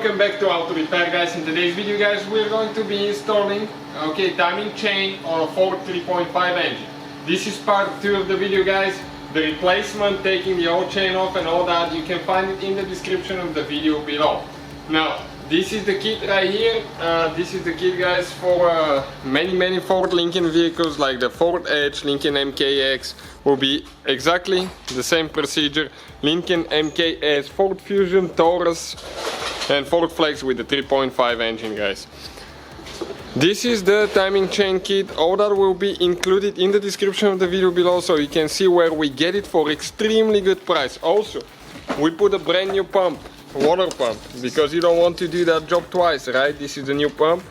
welcome back to Auto Repair, guys. In today's video, guys, we're going to be installing timing chain on a Ford 3.5 engine. This is part 2 of the video, guys. The replacement, taking the old chain off and all that, you can find it in the description of the video below. Now, this is the kit right here. This is the kit, guys, for many Ford Lincoln vehicles like the Ford Edge, Lincoln MKX. Will be exactly the same procedure. Lincoln MKS, Ford Fusion, Taurus and Ford Flex with the 3.5 engine, guys. This is the timing chain kit. All that will be included in the description of the video below, so you can see where we get it for extremely good price. Also, we put a brand new pump, water pump, because you don't want to do that job twice, right? This is the new pump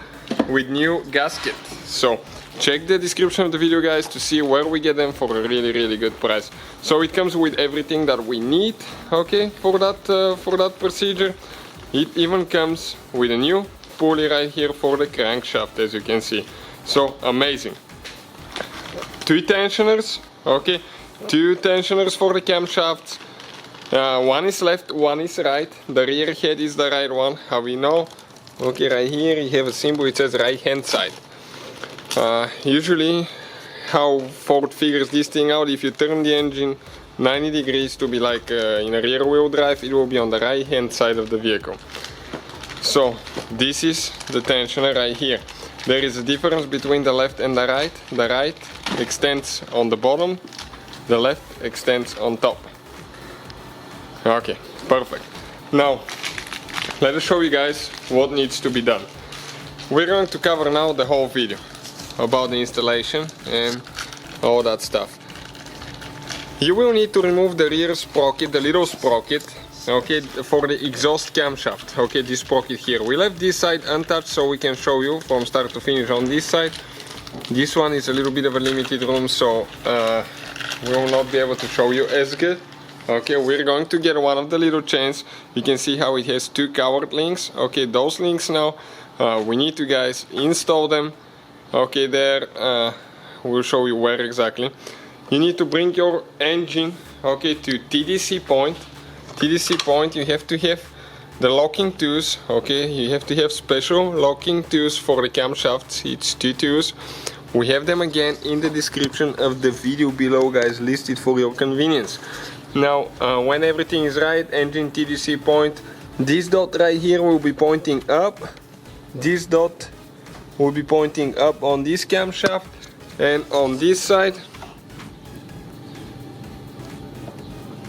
with new gasket. So check the description of the video, guys, to see where we get them for a really good price. So it comes with everything that we need, okay, for that procedure. It even comes with a new pulley right here for the crankshaft, as you can see. So amazing. 2 tensioners, okay, 2 tensioners for the camshafts. One is left, one is right. The rear head is the right one. How we know? Okay, right here you have a symbol, it says right hand side. Usually how Ford figures this thing out, if you turn the engine 90 degrees to be like in a rear wheel drive, it will be on the right hand side of the vehicle. So this is the tensioner right here. There is a difference between the left and the right. The right extends on the bottom, the left extends on top. Okay, perfect. Now let us show you guys what needs to be done. We're going to cover now the whole video about the installation and all that stuff. You will need to remove the rear sprocket, the little sprocket, okay, for the exhaust camshaft. Okay, this sprocket here. We left this side untouched so we can show you from start to finish on this side. This one is a little bit of a limited room, so we will not be able to show you as good. Okay, we're going to get one of the little chains. You can see how it has 2 covered links. Okay, those links now, we need to, guys, install them. Okay, there, we'll show you where exactly. You need to bring your engine, okay, to TDC point. TDC point, you have to have the locking tools, okay, you have to have special locking tools for the camshafts. It's 2 tools. We have them again in the description of the video below, guys, listed for your convenience. Now, when everything is right, engine TDC point, this dot right here will be pointing up. This dot will be pointing up on this camshaft, and on this side,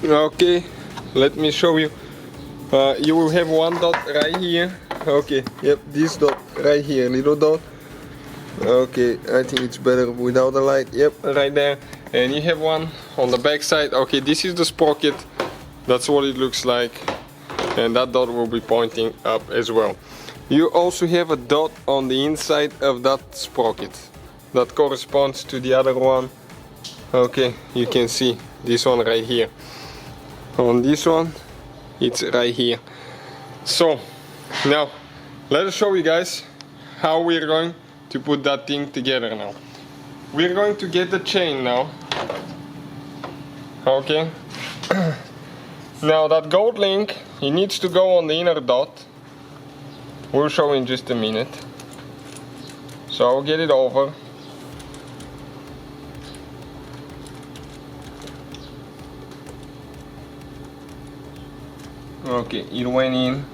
okay, let me show you. You will have one dot right here. Okay, yep, this dot right here, little dot. Okay, I think it's better without the light. Yep, right there. And you have one on the back side. Okay, this is the sprocket. That's what it looks like. And that dot will be pointing up as well. You also have a dot on the inside of that sprocket that corresponds to the other one. Okay, you can see this one right here. On this one, it's right here. So now let us show you guys how we're going to put that thing together now. We're going to get the chain now. Okay. Now that gold link, it needs to go on the inner dot. We'll show in just a minute. So I'll get it over. Okay, it went in.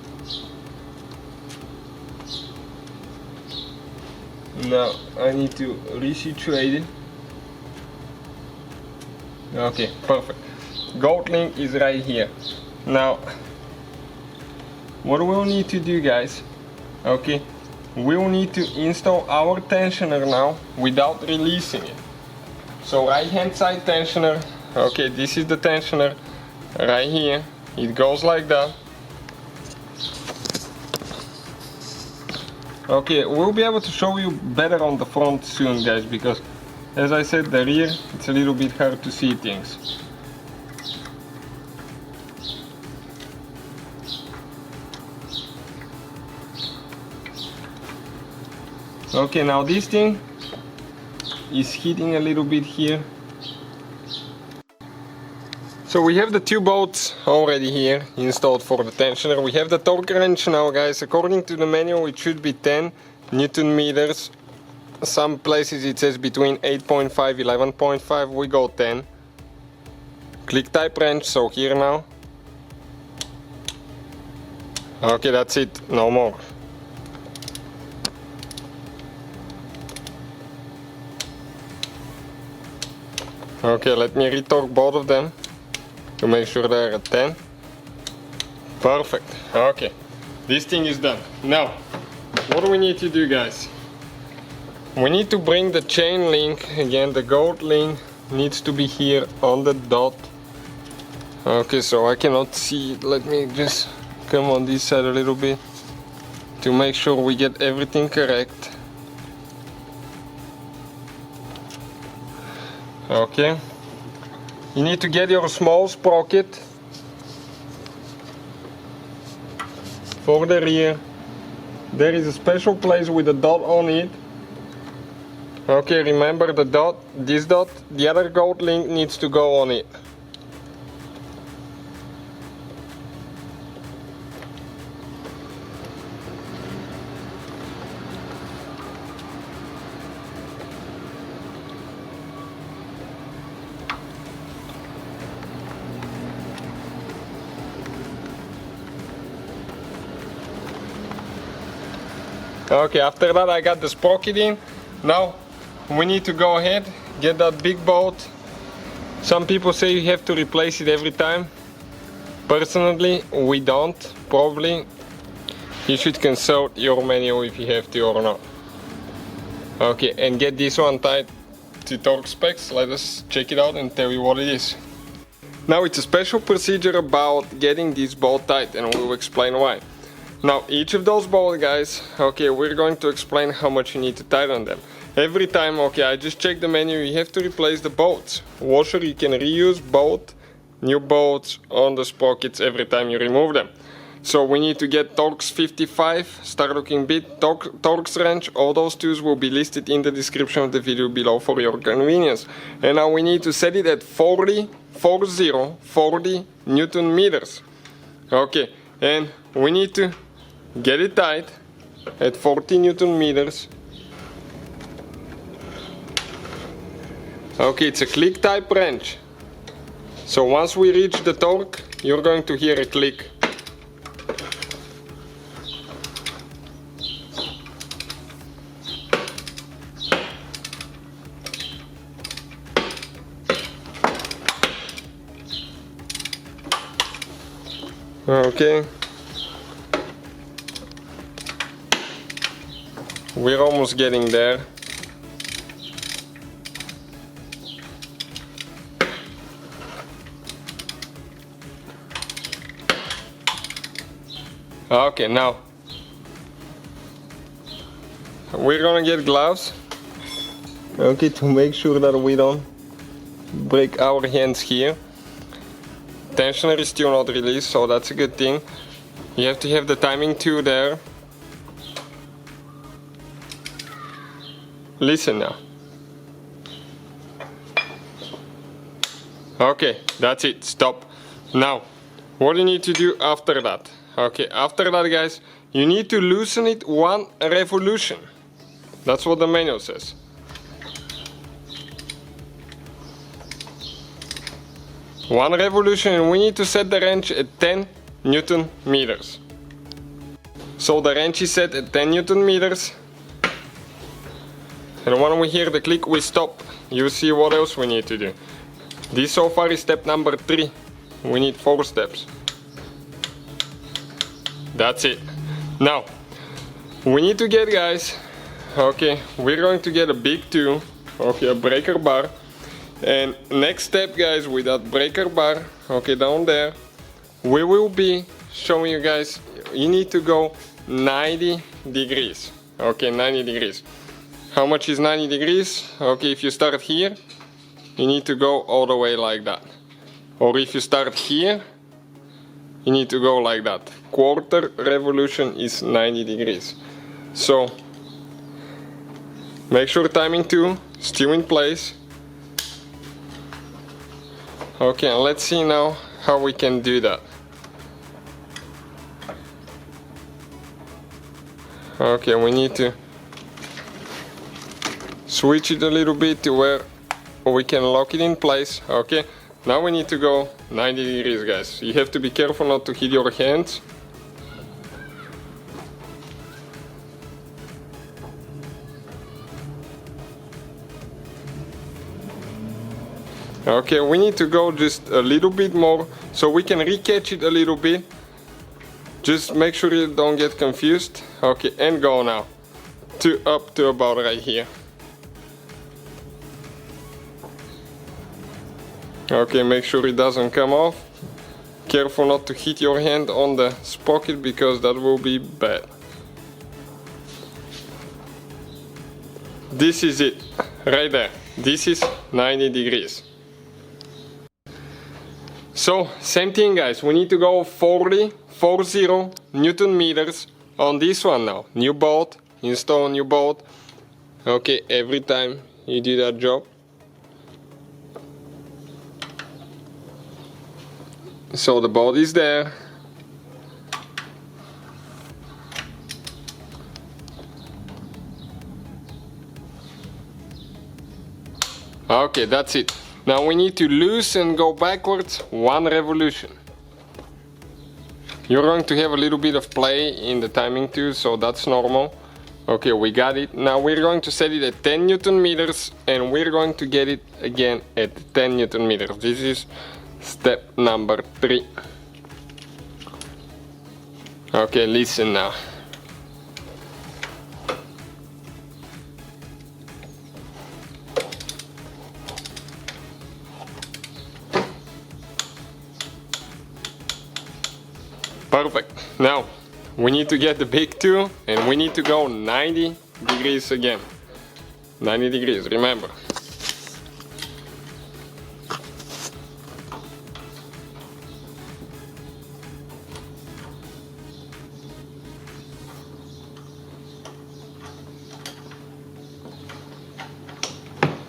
Now I need to resituate it. Okay, perfect. Gold link is right here. Now, what we'll need to do, guys, okay, we'll need to install our tensioner now without releasing it. So right hand side tensioner, okay, this is the tensioner right here. It goes like that. Okay, we'll be able to show you better on the front soon, guys, because as I said, the rear, it's a little bit hard to see things. Okay, now this thing is hitting a little bit here. So we have the two bolts already here installed for the tensioner. We have the torque wrench now, guys. According to the manual it should be 10 Newton meters. Some places it says between 8.5 11.5. We go 10. Click type wrench, so here now. Okay, that's it, no more. Okay, let me retorque both of them to make sure they're at 10. Perfect. Okay, this thing is done. Now, what do we need to do, guys? We need to bring the chain link, again the gold link needs to be here on the dot. Okay, so I cannot see it. Let me just come on this side a little bit to make sure we get everything correct. Okay, you need to get your small sprocket for the rear. There is a special place with a dot on it. Okay, remember the dot, this dot, the other gold link needs to go on it. Okay, after that I got the sprocket in. Now we need to go ahead, get that big bolt. Some people say you have to replace it every time. Personally, we don't. Probably you should consult your manual if you have to or not. Okay, and get this one tied to torque specs. Let us check it out and tell you what it is. Now it's a special procedure about getting this bolt tied, and we will explain why. Now each of those bolts, guys, okay, we're going to explain how much you need to tighten them. Every time, okay, I just checked the menu, you have to replace the bolts. Washer, you can reuse both new bolts on the sprockets every time you remove them. So we need to get Torx 55, start looking bit, Torx wrench, all those tools will be listed in the description of the video below for your convenience. And now we need to set it at 40 Newton meters. Okay, and we need to get it tight at 40 Newton meters. Okay, it's a click type wrench. So once we reach the torque, you're going to hear a click. Okay. We're almost getting there. Okay, now we're gonna get gloves, okay, to make sure that we don't break our hands here. Tensioner is still not released, so that's a good thing. You have to have the timing tool there. Listen now. Okay, that's it, stop. Now, what do you need to do after that? Okay, after that, guys, you need to loosen it 1 revolution. That's what the manual says. One revolution, and we need to set the wrench at 10 Newton meters. So the wrench is set at 10 Newton meters. And when we hear the click, we stop. You see what else we need to do. This so far is step number 3. We need 4 steps. That's it. Now, we need to get, guys, okay, we're going to get a big tool, okay, a breaker bar. And next step, guys, with that breaker bar, okay, down there, we will be showing you guys, you need to go 90 degrees. Okay, 90 degrees. How much is 90 degrees? Okay, if you start here, you need to go all the way like that. Or if you start here, you need to go like that. Quarter revolution is 90 degrees. So make sure timing tool still in place. Okay, and let's see now how we can do that. Okay, we need to switch it a little bit to where we can lock it in place. Okay, now we need to go 90 degrees, guys. You have to be careful not to hit your hands. Okay, we need to go just a little bit more so we can re-catch it a little bit. Just make sure you don't get confused. Okay, and go now. Up to about right here. Okay, make sure it doesn't come off. Careful not to hit your hand on the sprocket because that will be bad. This is it, right there. This is 90 degrees. So, same thing, guys. We need to go 40 Newton meters on this one now. New bolt, install a new bolt. Okay, every time you do that job. So the bolt is there. Okay, that's it. Now we need to loose and go backwards 1 revolution. You're going to have a little bit of play in the timing too, so that's normal. Okay, we got it. Now we're going to set it at 10 Newton meters and we're going to get it again at 10 Newton meters. This is step number 3. Okay, listen now. Perfect. Now we need to get the big two and we need to go 90 degrees again. 90 degrees, remember.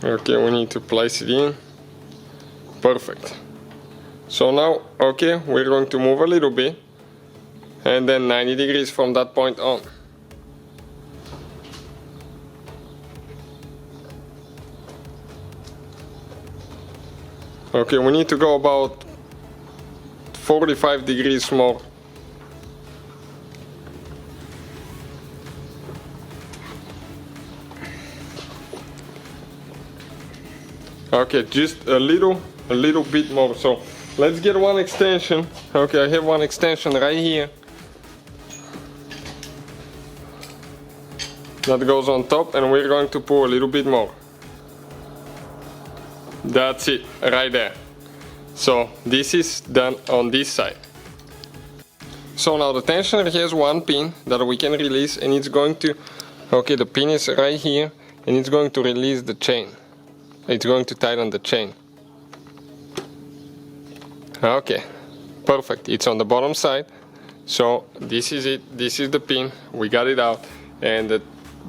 Okay, we need to place it in. Perfect. So now, okay, we're going to move a little bit and then 90 degrees from that point on. Okay, we need to go about 45 degrees more. Okay, just a little bit more. So let's get one extension. Okay, I have one extension right here. That goes on top and we're going to pour a little bit more. That's it, right there. So this is done on this side. So now the tensioner has one pin that we can release and it's going to, okay, the pin is right here and it's going to release the chain. It's going to tighten the chain. Okay, perfect. It's on the bottom side. So this is it. This is the pin. We got it out and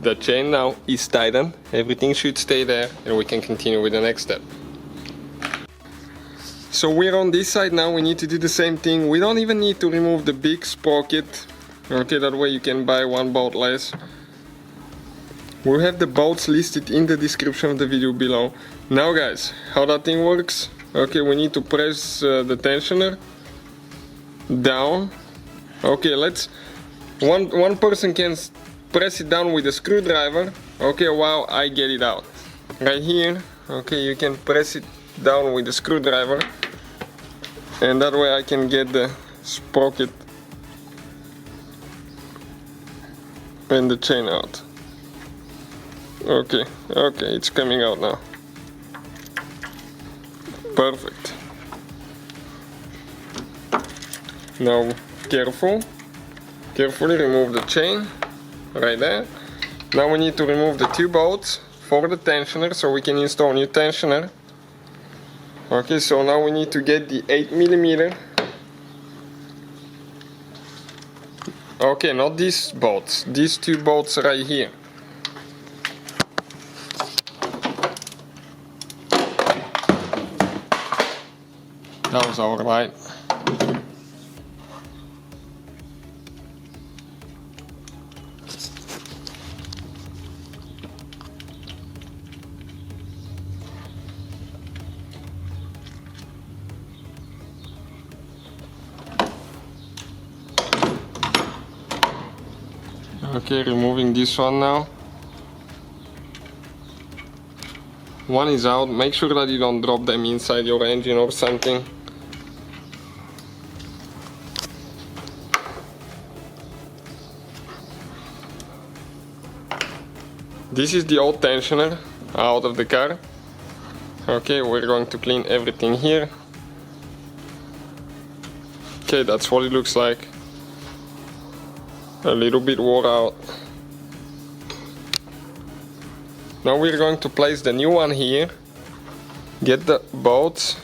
the chain now is tightened. Everything should stay there and we can continue with the next step. So we're on this side now. We need to do the same thing. We don't even need to remove the big sprocket. Okay, that way you can buy one bolt less. We'll have the bolts listed in the description of the video below. Now guys, how that thing works. Okay, we need to press the tensioner down. Okay, one person can press it down with a screwdriver. Okay, while I get it out. Right here, okay, you can press it down with the screwdriver. And that way I can get the sprocket and the chain out. Okay, it's coming out now. Perfect. Now carefully remove the chain right there. Now we need to remove the 2 bolts for the tensioner so we can install new tensioner. Okay, so now we need to get the 8mm. Okay, not these bolts, these 2 bolts right here. That was our light. Okay, removing this one now. One is out. Make sure that you don't drop them inside your engine or something. This is the old tensioner out of the car. Okay, we're going to clean everything here. Okay, that's what it looks like. A little bit wore out. Now we're going to place the new one here. Get the bolts.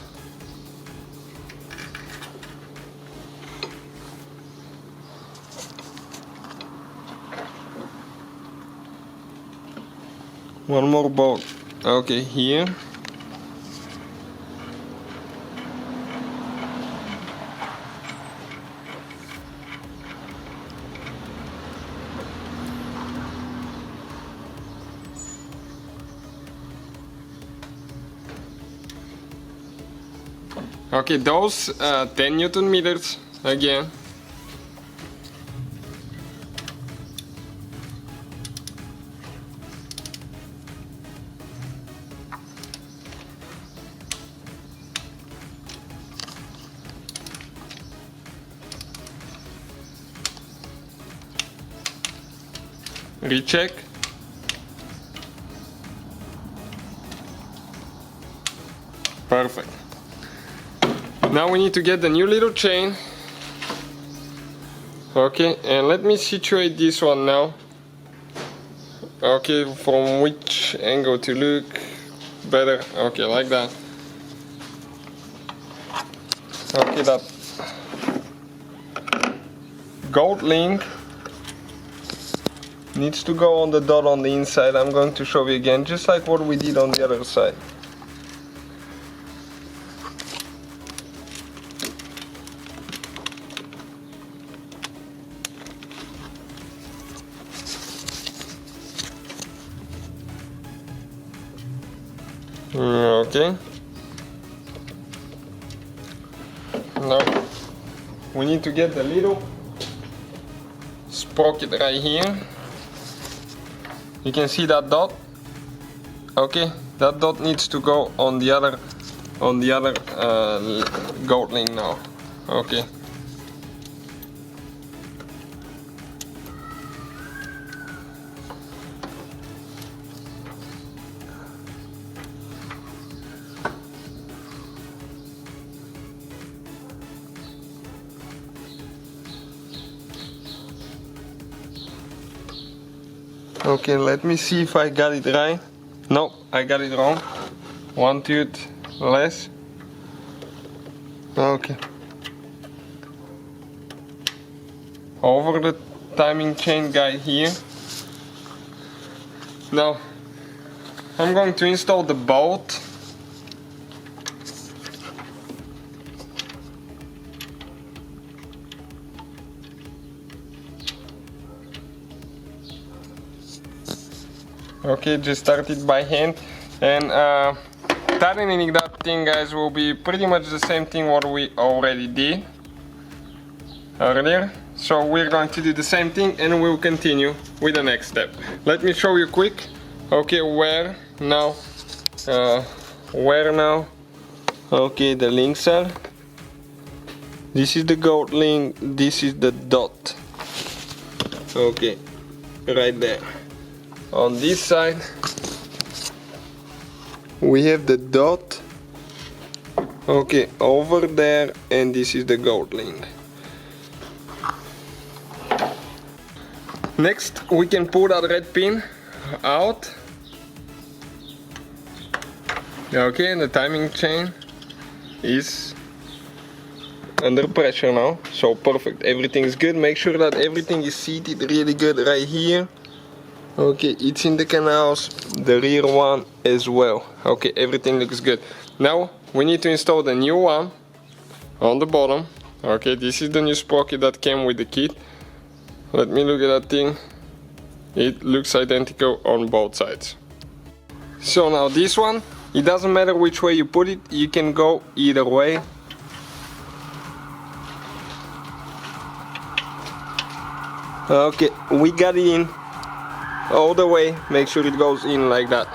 One more bolt. Okay, here. Okay, those 10 Newton meters again. Recheck. Perfect. Now we need to get the new little chain. Okay, and let me situate this one now. Okay, from which angle to look better? Okay, like that. Okay, that gold link needs to go on the dot on the inside. I'm going to show you again, just like what we did on the other side. Okay. Now we need to get the little sprocket right here. You can see that dot. Okay, that dot needs to go on the other gold link now. Okay. Okay, let me see if I got it right. No, I got it wrong. One tooth less. Okay. Over the timing chain guide here. Now, I'm going to install the bolt. Okay, just start it by hand, and tightening that thing, guys, will be pretty much the same thing what we already did earlier. So we're going to do the same thing and we'll continue with the next step. Let me show you quick. Okay, where now? Okay, the links are. This is the gold link, this is the dot. Okay, right there. On this side we have the dot, okay, over there, and this is the gold link. Next we can pull that red pin out. Okay, and the timing chain is under pressure now, so perfect, everything is good. Make sure that everything is seated really good right here. Okay, it's in the canals, the rear one as well. Okay, everything looks good. Now we need to install the new one. on the bottom. Okay, this is the new sprocket that came with the kit. Let me look at that thing. It looks identical on both sides. So now this one, it doesn't matter which way you put it, you can go either way. Okay, we got it in all the way. Make sure it goes in like that.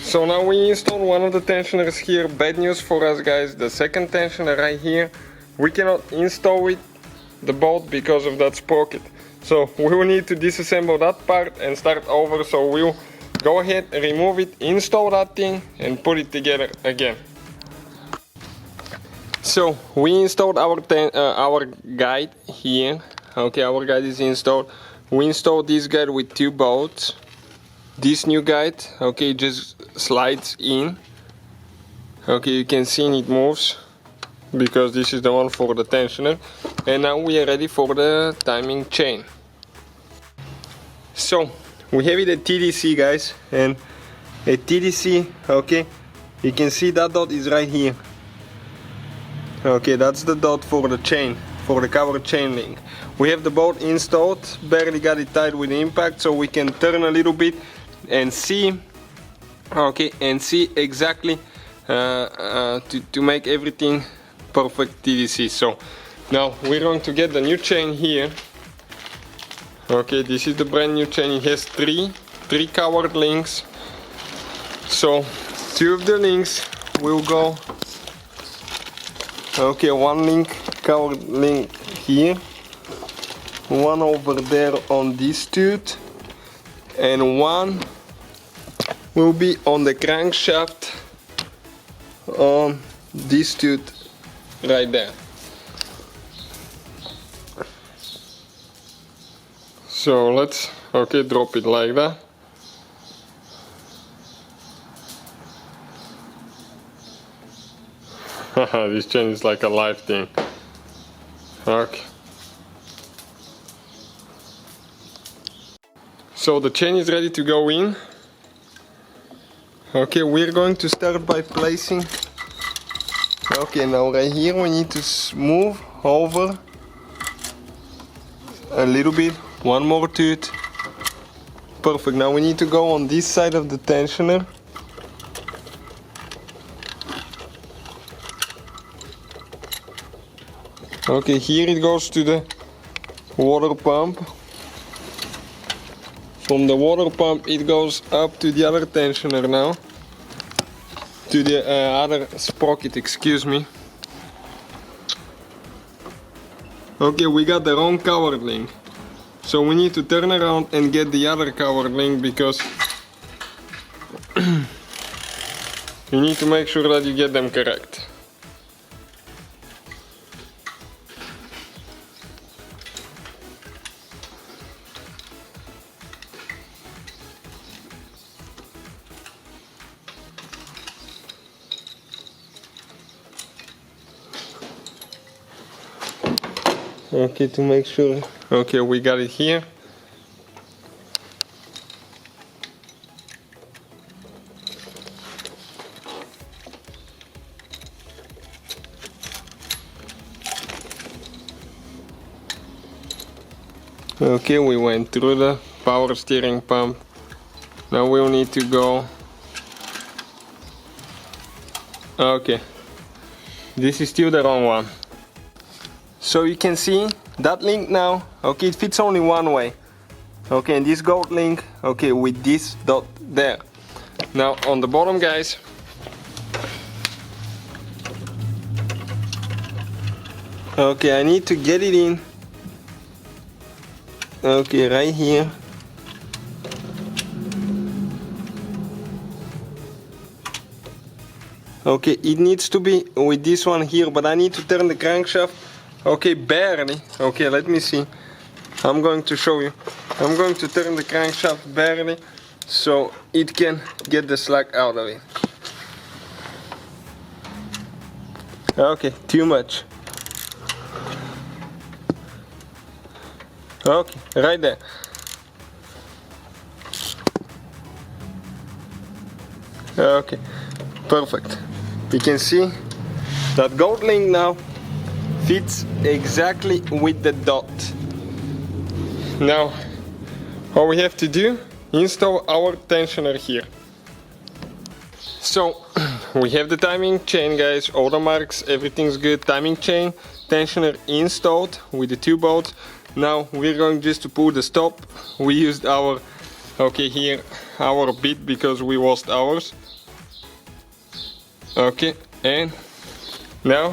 So now we installed one of the tensioners here. Bad news for us guys, the second tensioner right here, we cannot install it, the bolt, because of that sprocket. So we will need to disassemble that part and start over. So we'll go ahead, remove it, install that thing and put it together again. So we installed our guide here. Okay, our guide is installed. We installed this guide with 2 bolts. This new guide, okay, just slides in. Okay, you can see it moves because this is the one for the tensioner. And now we are ready for the timing chain. So we have it at TDC guys, and at TDC, okay, you can see that dot is right here. Okay, that's the dot for the chain, for the covered chain link. We have the bolt installed, barely got it tied with the impact, so we can turn a little bit and see, okay, and see exactly to make everything perfect TDC. So now we're going to get the new chain here. Okay, this is the brand new chain. It has three covered links. So 2 of the links will go. Okay, 1 link, covered link here, 1 over there on this tooth, and 1 will be on the crankshaft on this tooth right there. So let's, okay, drop it like that. This chain is like a live thing. Okay. So the chain is ready to go in. Okay, we're going to start by placing. Okay, now right here we need to move over a little bit. 1 more tooth. Perfect. Now we need to go on this side of the tensioner. Okay, here it goes to the water pump. From the water pump it goes up to the other tensioner now. To the other sprocket, excuse me. Okay, we got the wrong covered link. So we need to turn around and get the other covered link, because you need to make sure that you get them correct. Okay, to make sure. Okay, we got it here. Okay, we went through the power steering pump. Now we'll need to go. Okay, this is still the wrong one. So you can see that link now, okay, it fits only one way. Okay, and this gold link, okay, with this dot there. Now on the bottom guys, okay, I need to get it in. Okay, right here. Okay, it needs to be with this one here, but I need to turn the crankshaft. Okay, barely. Okay, let me see. I'm going to show you. I'm going to turn the crankshaft barely so it can get the slack out of it. Okay, too much. Okay, right there. Okay, perfect. You can see That gold link now fits exactly with the dot. Now, all we have to do, install our tensioner here. So, we have the timing chain, guys, all the marks, everything's good. Timing chain, tensioner installed with the 2 bolts. Now we're going just to pull the stop. We used our, okay, here, our bit because we lost ours. Okay, and now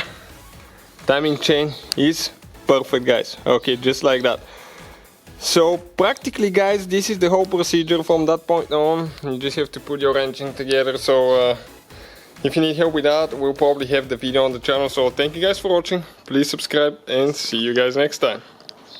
timing chain is perfect, guys. Okay, just like that. So practically, guys, this is the whole procedure from that point on. You just have to put your engine together. So if you need help with that, we'll probably have the video on the channel. So thank you guys for watching. Please subscribe and see you guys next time.